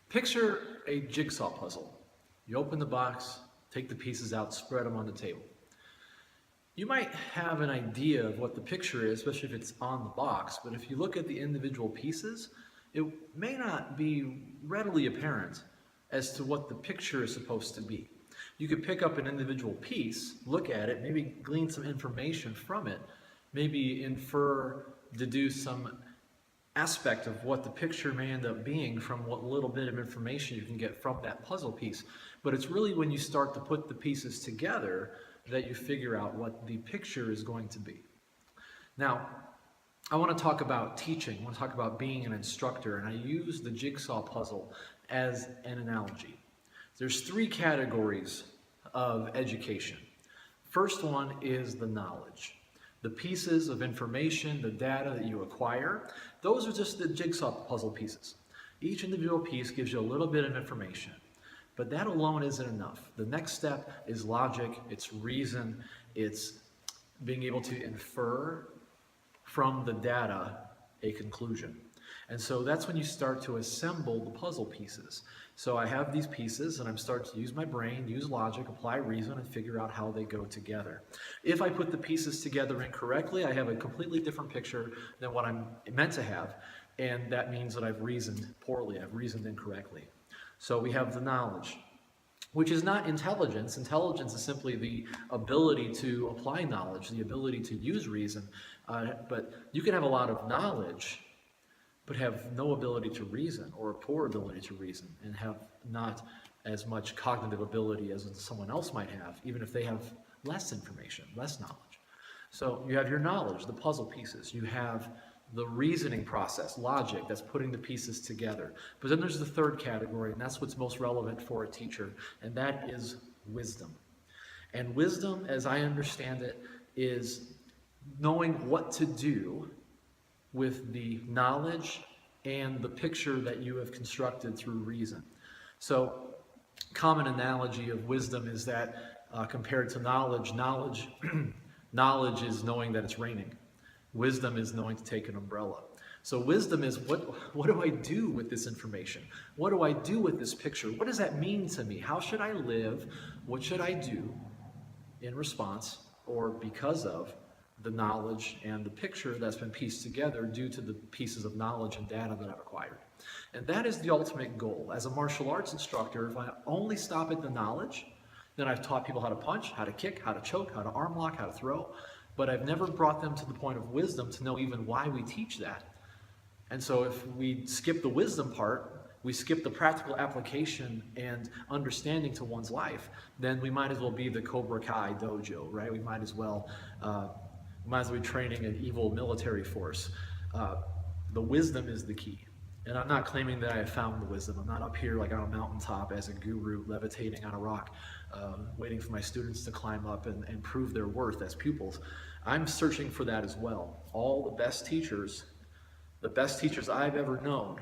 Picture a jigsaw puzzle. You open the box, take the pieces out, spread them on the table. You might have an idea of what the picture is, especially if it's on the box, but if you look at the individual pieces, it may not be readily apparent as to what the picture is supposed to be. You could pick up an individual piece, look at it, maybe glean some information from it, maybe infer, deduce some aspect of what the picture may end up being from what little bit of information you can get from that puzzle piece. But it's really when you start to put the pieces together that you figure out what the picture is going to be. Now, I want to talk about teaching. I want to talk about being an instructor, and I use the jigsaw puzzle as an analogy. There's three categories of education. First one is the knowledge. The pieces of information, the data that you acquire, those are just the jigsaw puzzle pieces. Each individual piece gives you a little bit of information, but that alone isn't enough. The next step is logic, it's reason, it's being able to infer from the data a conclusion. And so that's when you start to assemble the puzzle pieces. So I have these pieces and I'm starting to use my brain, use logic, apply reason, and figure out how they go together. If I put the pieces together incorrectly, I have a completely different picture than what I'm meant to have. And that means that I've reasoned poorly, I've reasoned incorrectly. So we have the knowledge, which is not intelligence. Intelligence is simply the ability to apply knowledge, the ability to use reason. But you can have a lot of knowledge but have no ability to reason, or a poor ability to reason, and have not as much cognitive ability as someone else might have, even if they have less information, less knowledge. So you have your knowledge, the puzzle pieces. You have the reasoning process, logic, that's putting the pieces together. But then there's the third category, and that's what's most relevant for a teacher, and that is wisdom. And wisdom, as I understand it, is knowing what to do with the knowledge and the picture that you have constructed through reason. So, common analogy of wisdom is that compared to knowledge, knowledge is knowing that it's raining. Wisdom is knowing to take an umbrella. So wisdom is what do I do with this information? What do I do with this picture? What does that mean to me? How should I live? What should I do in response or because of the knowledge and the picture that's been pieced together due to the pieces of knowledge and data that I've acquired? And that is the ultimate goal. As a martial arts instructor, if I only stop at the knowledge, then I've taught people how to punch, how to kick, how to choke, how to arm lock, how to throw, but I've never brought them to the point of wisdom to know even why we teach that. And so if we skip the wisdom part, we skip the practical application and understanding to one's life, then we might as well be the Cobra Kai dojo, right? We might as well be training an evil military force. The wisdom is the key. And I'm not claiming that I have found the wisdom. I'm not up here like on a mountaintop as a guru levitating on a rock, waiting for my students to climb up and prove their worth as pupils. I'm searching for that as well. All the best teachers I've ever known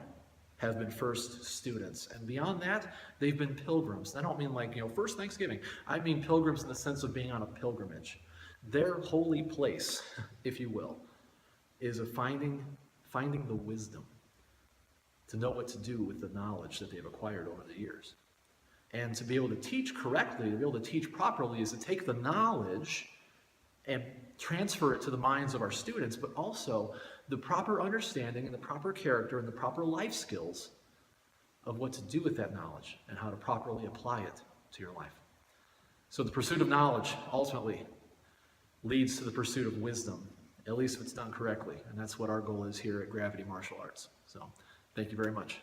have been first students. And beyond that, they've been pilgrims. I don't mean like, first Thanksgiving. I mean pilgrims in the sense of being on a pilgrimage. Their holy place, if you will, is of finding the wisdom to know what to do with the knowledge that they've acquired over the years. And to be able to teach correctly, to be able to teach properly, is to take the knowledge and transfer it to the minds of our students, but also the proper understanding and the proper character and the proper life skills of what to do with that knowledge and how to properly apply it to your life. So the pursuit of knowledge ultimately leads to the pursuit of wisdom, at least if it's done correctly. And that's what our goal is here at Gravity Martial Arts. So thank you very much.